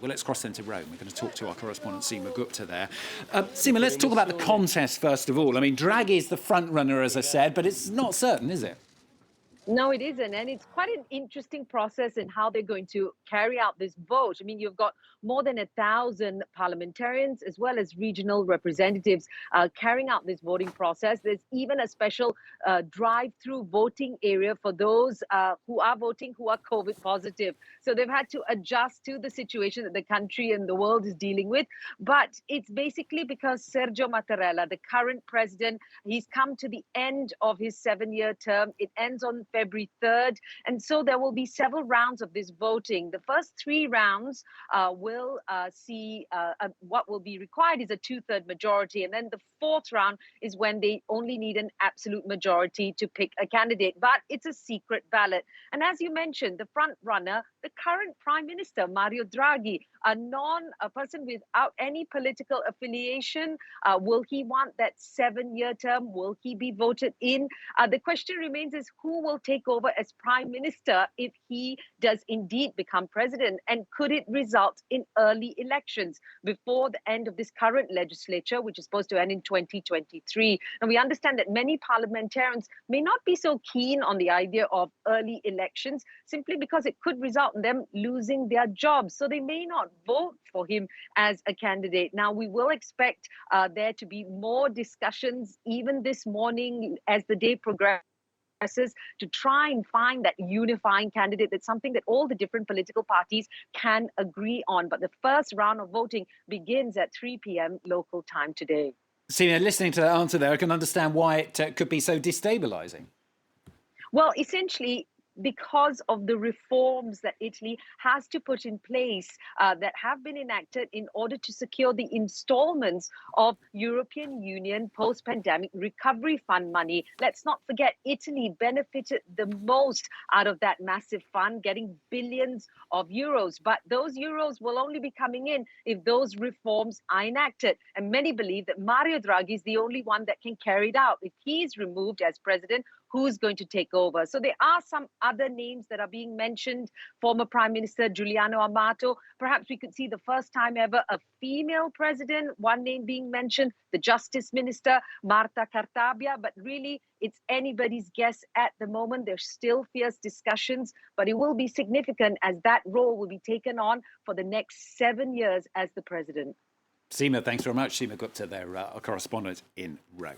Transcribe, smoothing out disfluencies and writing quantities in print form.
Well, let's cross then to Rome. We're going to talk to our correspondent Seema Gupta there. Seema, let's talk about the contest first of all. I mean, Draghi is the front runner, as I said, but it's not certain, is it? No, it isn't. And it's quite an interesting process in how they're going to carry out this vote. I mean, you've got more than 1,000 parliamentarians as well as regional representatives carrying out this voting process. There's even a special drive-through voting area for those who are voting who are COVID positive. So they've had to adjust to the situation that the country and the world is dealing with. But it's basically because Sergio Mattarella, the current president, he's come to the end of his 7-year term. It ends on February 3rd. And so there will be several rounds of this voting. The first 3 rounds will see what will be required is a 2/3 majority. And then the 4th round is when they only need an absolute majority to pick a candidate. But it's a secret ballot. And as you mentioned, the front runner, the current Prime Minister, Mario Draghi, a person without any political affiliation, will he want that 7-year term? Will he be voted in? The question remains is who will take over as Prime Minister if he does indeed become president? And could it result in early elections before the end of this current legislature, which is supposed to end in 2023? And we understand that many parliamentarians may not be so keen on the idea of early elections simply because it could result in them losing their jobs. So they may not vote for him as a candidate. Now, we will expect there to be more discussions even this morning as the day progresses to try and find that unifying candidate. That's something that all the different political parties can agree on. But the first round of voting begins at 3 p.m. local time today. Seema, listening to that answer there, I can understand why it could be so destabilising. Well, essentially, because of the reforms that Italy has to put in place that have been enacted in order to secure the installments of European Union post-pandemic recovery fund money. Let's not forget, Italy benefited the most out of that massive fund, getting billions of euros. But those euros will only be coming in if those reforms are enacted. And many believe that Mario Draghi is the only one that can carry it out. If he's removed as president, who's going to take over? So there are some other names that are being mentioned. Former Prime Minister Giuliano Amato. Perhaps we could see the first time ever a female president. One name being mentioned, the Justice Minister, Marta Cartabia. But really, it's anybody's guess at the moment. There's still fierce discussions, but it will be significant as that role will be taken on for the next 7 years as the president. Seema, thanks very much. Seema Gupta there, our correspondent in Rome.